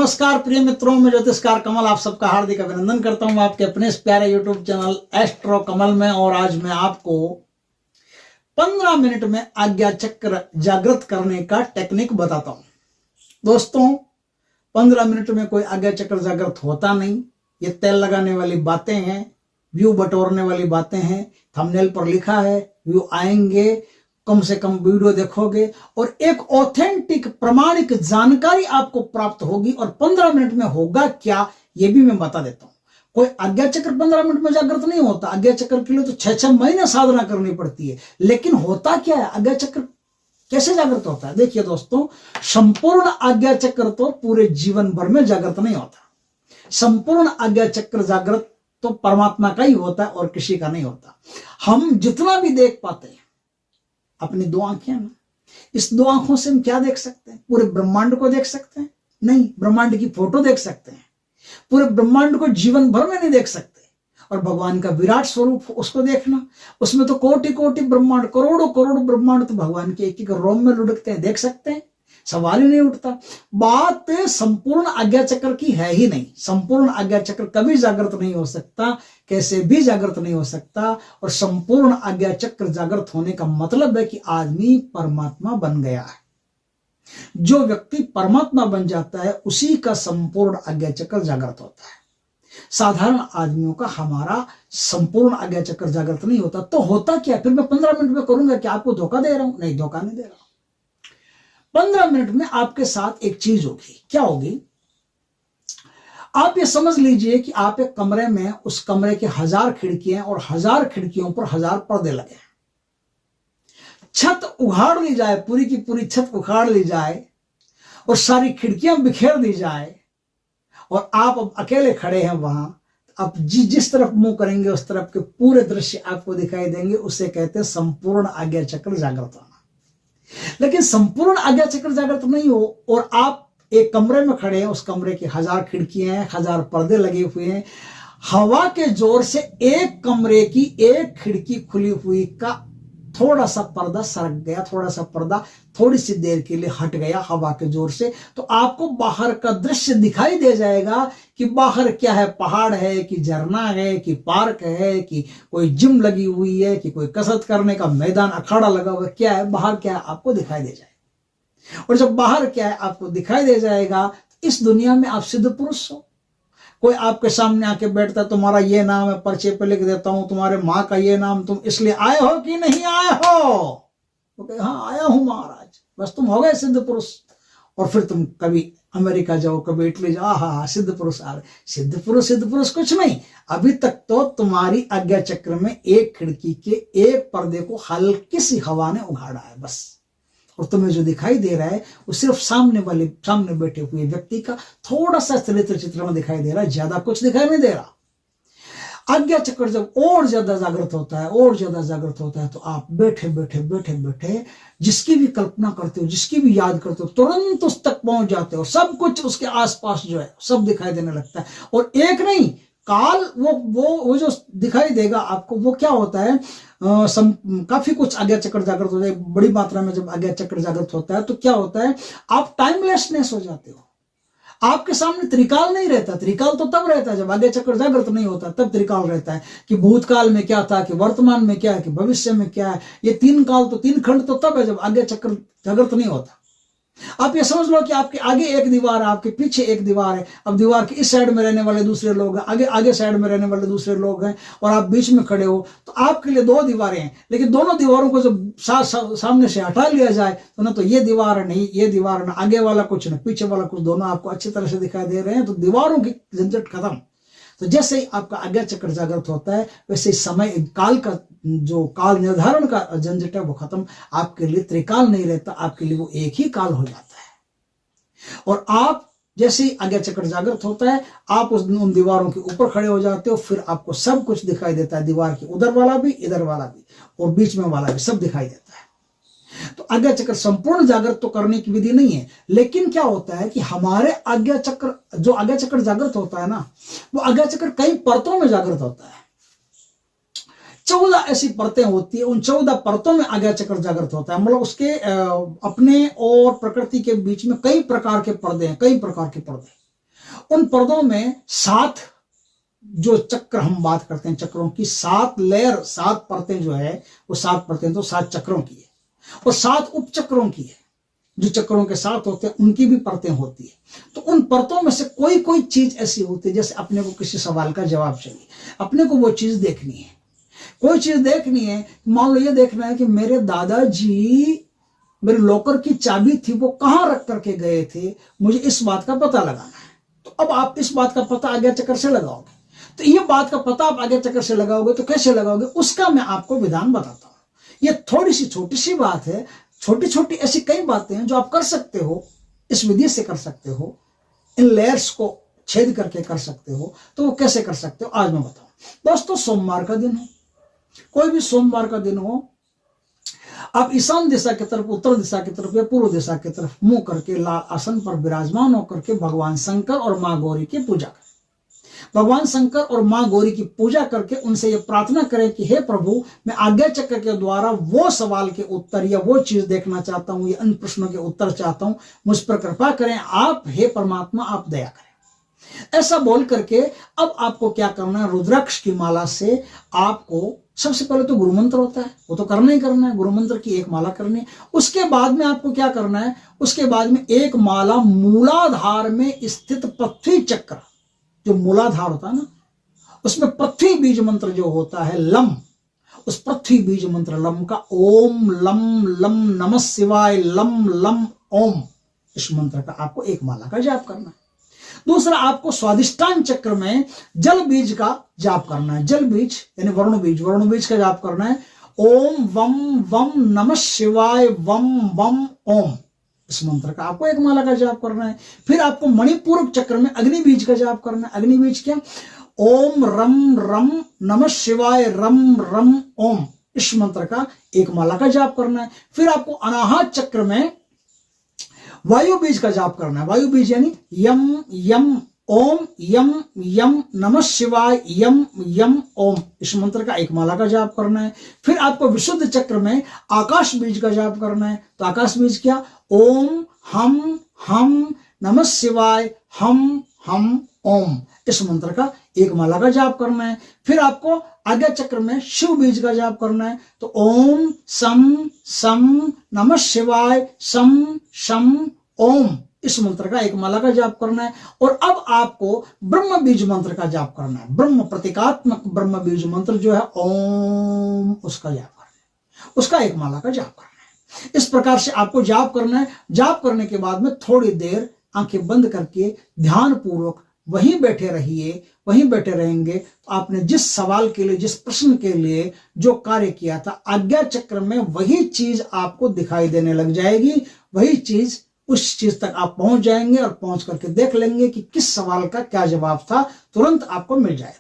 नमस्कार प्रिय मित्रों, मैं ज्योतिषकार कमल आप सबका हार्दिक अभिनंदन करता हूं आपके अपने इस प्यारे यूट्यूब चैनल एस्ट्रो कमल में। और आज मैं आपको 15 मिनट में आज्ञा चक्र जागृत करने का टेक्निक बताता हूं। दोस्तों, 15 मिनट में कोई आज्ञा चक्र जागृत होता नहीं। ये तेल लगाने वाली बातें हैं, व्यू बटोरने वाली बातें हैं। थंबनेल पर लिखा है व्यू आएंगे, कम से कम वीडियो देखोगे और एक ऑथेंटिक प्रमाणिक जानकारी आपको प्राप्त होगी। और 15 मिनट में होगा क्या, यह भी मैं बता देता हूं। कोई आज्ञा चक्र 15 मिनट में जागृत नहीं होता। आज्ञा चक्र के लिए तो 6-6 महीने साधना करनी पड़ती है। लेकिन होता क्या है, आज्ञा चक्र कैसे जागृत होता है? देखिए दोस्तों, संपूर्ण आज्ञा चक्र तो पूरे जीवन भर में जागृत नहीं होता। संपूर्ण आज्ञा चक्र जागृत तो परमात्मा का ही होता है और किसी का नहीं होता। हम जितना भी देख पाते हैं, अपनी 2 आंखें ना, इस 2 आंखों से हम क्या देख सकते हैं? पूरे ब्रह्मांड को देख सकते हैं? नहीं। ब्रह्मांड की फोटो देख सकते हैं। पूरे ब्रह्मांड को जीवन भर में नहीं देख सकते। और भगवान का विराट स्वरूप उसको देखना, उसमें तो कोटि कोटि ब्रह्मांड, करोड़ों करोड़ ब्रह्मांड तो भगवान के एक एक रोम में लुढ़कते हैं, देख सकते हैं, सवाल ही नहीं उठता। बात संपूर्ण आज्ञा चक्र की है ही नहीं। संपूर्ण आज्ञा चक्र कभी जागृत नहीं हो सकता, कैसे भी जागृत नहीं हो सकता। और संपूर्ण आज्ञा चक्र जागृत होने का मतलब है कि आदमी परमात्मा बन गया है। जो व्यक्ति परमात्मा बन जाता है उसी का संपूर्ण आज्ञा चक्र जागृत होता है। साधारण आदमियों का हमारा संपूर्ण आज्ञा चक्र जागृत नहीं होता। तो होता क्या? फिर मैं 15 मिनट में करूंगा क्या आपको धोखा दे रहा हूं? नहीं, धोखा नहीं दे रहा हूं। 15 मिनट में आपके साथ एक चीज होगी। क्या होगी? आप ये समझ लीजिए कि आप एक कमरे में, उस कमरे के 1000 खिड़कियां और 1000 खिड़कियों पर 1000 पर्दे लगे हैं। छत उखाड़ ली जाए, पूरी की पूरी छत उखाड़ ली जाए और सारी खिड़कियां बिखेर दी जाए और आप अब अकेले खड़े हैं वहां। आप जिस तरफ मुंह करेंगे उस तरफ के पूरे दृश्य आपको दिखाई देंगे। उसे कहते हैं संपूर्ण आज्ञा चक्र जागृत होना। लेकिन संपूर्ण आज्ञा चक्र जागृत नहीं हो और आप एक कमरे में खड़े हैं, उस कमरे की 1000 खिड़कियां हैं, 1000 पर्दे लगे हुए हैं। हवा के जोर से एक कमरे की एक खिड़की खुली हुई का थोड़ा सा पर्दा सरक गया, थोड़ा सा पर्दा थोड़ी सी देर के लिए हट गया हवा के जोर से, तो आपको बाहर का दृश्य दिखाई दे जाएगा कि बाहर क्या है, पहाड़ है कि झरना है कि पार्क है कि कोई जिम लगी हुई है कि कोई कसरत करने का मैदान अखाड़ा लगा हुआ है। क्या है बाहर, क्या है आपको दिखाई दे जाएगा। और जब बाहर क्या है आपको दिखाई दे जाएगा, तो इस दुनिया में आप सिद्ध पुरुष हो। कोई आपके सामने आके बैठता है, तुम्हारा ये नाम है, पर्चे पे लिख देता हूं, तुम्हारे माँ का ये नाम, तुम इसलिए आए हो कि नहीं आए हो? तो हाँ आया हूं महाराज, बस तुम हो गए सिद्ध पुरुष। और फिर तुम कभी अमेरिका जाओ, कभी इटली जाओ, हाँ सिद्ध पुरुष आ रहे। सिद्ध पुरुष कुछ नहीं। अभी तक तो तुम्हारी आज्ञा चक्र में एक खिड़की के एक पर्दे को हल्की सी हवा ने उघाड़ा है बस। और तुम्हें जो दिखाई दे रहा है वो सिर्फ सामने बैठे हुए व्यक्ति का थोड़ा सा चरित्र चित्रण दिखाई दे रहा है, ज्यादा कुछ दिखाई नहीं दे रहा। आज्ञा चक्र जब और ज्यादा जागृत होता है तो आप बैठे जिसकी भी कल्पना करते हो, जिसकी भी याद करते हो, तुरंत उस तक पहुंच जाते हो। सब कुछ उसके आसपास जो है सब दिखाई देने लगता है। और एक नहीं, काल वो जो दिखाई देगा आपको, वो क्या होता है, काफी कुछ आज्ञा चक्र जागृत होता है। बड़ी मात्रा में जब आज्ञा चक्र जागृत होता है तो क्या होता है, आप टाइमलेसनेस हो जाते हो। आपके सामने त्रिकाल नहीं रहता। त्रिकाल तो तब रहता है जब आज्ञा चक्र जागृत नहीं होता, तब त्रिकाल रहता है कि भूतकाल में क्या था, कि वर्तमान में क्या है, कि भविष्य में क्या है। ये 3 काल तो 3 खंड तो तब है जब आज्ञा चक्र जागृत नहीं होता। आप ये समझ लो कि आपके आगे एक दीवार है, आपके पीछे एक दीवार है। अब दीवार के इस साइड में रहने वाले दूसरे लोग हैं, आगे साइड में रहने वाले दूसरे लोग हैं, और आप बीच में खड़े हो। तो आपके लिए 2 दीवारें हैं। लेकिन दोनों दीवारों को जब सामने से हटा लिया जाए तो ना तो ये दीवार है, नहीं ये दीवार, ना आगे वाला कुछ ना पीछे वाला कुछ, दोनों आपको अच्छी तरह से दिखाई दे रहे हैं। तो दीवारों की झंझट खत्म। तो जैसे ही आपका आज्ञा चक्र जागृत होता है, वैसे समय काल का जो काल निर्धारण का झंझट है वो खत्म। आपके लिए त्रिकाल नहीं रहता, आपके लिए वो एक ही काल हो जाता है। और आप जैसे ही आज्ञा चक्र जागृत होता है, आप उन दीवारों के ऊपर खड़े हो जाते हो। फिर आपको सब कुछ दिखाई देता है, दीवार के उधर वाला भी, इधर वाला भी, और बीच में वाला भी, सब दिखाई देता है। तो आज्ञा चक्र संपूर्ण जागृत तो करने की विधि नहीं है। लेकिन क्या होता है कि हमारे आज्ञा चक्र जागृत होता है ना, वो आज्ञा चक्र कई परतों में जागृत होता है। 14 ऐसी परतें होती है। उन 14 परतों में आज्ञा चक्र जागृत होता है। मतलब उसके अपने और प्रकृति के बीच में कई प्रकार के पर्दे हैं, कई प्रकार के पर्दे। उन पर्दों में 7 जो चक्र हम बात करते हैं, चक्रों की 7 लेयर, 7 परतें जो है वो 7 परतें तो 7 चक्रों की है, और 7 उपचक्रों की है। जो चक्रों के साथ होते हैं उनकी भी परतें होती है। तो उन परतों में से कोई कोई चीज ऐसी होती है, जैसे अपने को किसी सवाल का जवाब चाहिए, अपने को वो चीज देखनी है, कोई चीज देखनी है। मान लो ये देखना है कि मेरे दादाजी मेरे लॉकर की चाबी थी, वो कहाँ रख करके गए थे, मुझे इस बात का पता लगाना है। तो अब आप इस बात का पता आज्ञा चक्र से लगाओगे। तो ये बात का पता आप आज्ञा चक्र से लगाओगे तो कैसे लगाओगे, उसका मैं आपको विधान बताता हूँ। ये थोड़ी सी छोटी सी बात है, छोटी छोटी ऐसी कई बातें हैं जो आप कर सकते हो, इस विधि से कर सकते हो, इन लेयर्स को छेद करके कर सकते हो। तो वो कैसे कर सकते हो आज मैं बताऊं। दोस्तों, सोमवार का दिन हो, कोई भी सोमवार का दिन हो, आप ईशान दिशा की तरफ, उत्तर दिशा की तरफ या पूर्व दिशा की तरफ मुंह करके लाल आसन पर विराजमान होकर के भगवान शंकर और मां गौरी की पूजा करें। भगवान शंकर और मां गौरी की पूजा करके उनसे ये प्रार्थना करें कि हे प्रभु, मैं आज्ञा चक्र के द्वारा वो सवाल के उत्तर या वो चीज देखना चाहता हूं, या इन प्रश्नों के उत्तर चाहता हूं, मुझ पर कृपा करें आप, हे परमात्मा आप दया करें। ऐसा बोल करके अब आपको क्या करना है, रुद्राक्ष की माला से आपको सबसे पहले तो गुरु मंत्र होता है, वो तो करना ही करना है, गुरु मंत्र की एक माला करनी है। उसके बाद में आपको क्या करना है, उसके बाद में एक माला मूलाधार में स्थित पृथ्वी चक्र, जो मूलाधार होता है ना, उसमें पृथ्वी बीज मंत्र जो होता है लम, उस पृथ्वी बीज मंत्र लम का ओम लम लम नमः शिवाय लम लम ओम, इस मंत्र का आपको एक माला का जाप करना है। दूसरा, आपको स्वादिष्टान चक्र में जल बीज का जाप करना है। जल बीज यानी वरुण बीज, वरुण बीज का जाप करना है। ओम वम वम नमः शिवाय वम वम ओम, इस मंत्र का आपको एक माला का जाप करना है। फिर आपको मणिपूरक चक्र में अग्नि बीज का जाप करना है। अग्नि बीज क्या, ओम रम रम नमः शिवाय रम रम ओम, इस मंत्र का एक माला का जाप करना है। फिर आपको अनाहत चक्र में वायु बीज का जाप करना है। वायु बीज यानी यम यम ओम यम यम नमः शिवाय यम यम ओम, इस मंत्र का एक माला का जाप करना है। फिर आपको विशुद्ध चक्र में आकाश बीज का जाप करना है। तो आकाश बीज क्या, ओम हम नमः शिवाय हम ओम, इस मंत्र का एक माला का जाप करना है। फिर आपको आज्ञा चक्र में शिव बीज का जाप करना है। तो ओम सम नमः शिवाय शम ओम, इस मंत्र का एक माला का जाप करना है। और अब आपको ब्रह्म बीज मंत्र का जाप करना है। ब्रह्म प्रतीकात्मक ब्रह्म बीज मंत्र जो है ओम, उसका जाप करना है, उसका एक माला का जाप करना है। इस प्रकार से आपको जाप करना है। जाप करने के बाद में थोड़ी देर आंखें बंद करके ध्यान पूर्वक वहीं बैठे रहिए। वहीं बैठे रहेंगे तो आपने जिस सवाल के लिए, जिस प्रश्न के लिए जो कार्य किया था, आज्ञा चक्र में वही चीज आपको दिखाई देने लग जाएगी। वही चीज, उस चीज तक आप पहुंच जाएंगे और पहुंच करके देख लेंगे कि किस सवाल का क्या जवाब था, तुरंत आपको मिल जाएगा।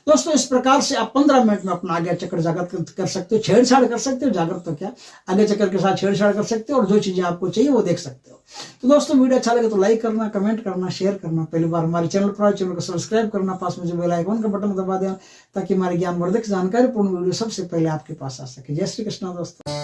दोस्तों, इस प्रकार से आप 15 मिनट में अपना आज्ञा चक्र जागृत कर सकते हो, छेड़छाड़ कर सकते हो। जागृत तो क्या, आज्ञा चक्र के साथ छेड़छाड़ कर सकते हो और जो चीजें आपको चाहिए वो देख सकते हो। तो दोस्तों, वीडियो अच्छा लगे तो लाइक करना, कमेंट करना, शेयर करना। पहली बार हमारे चैनल पर चैनल को सब्सक्राइब करना, पास में जो बेल आइकन का बटन दबा देना, ताकि हमारी ज्ञानवर्धक जानकारी पूर्ण वीडियो सबसे पहले आपके पास आ सके। जय श्री कृष्ण दोस्तों।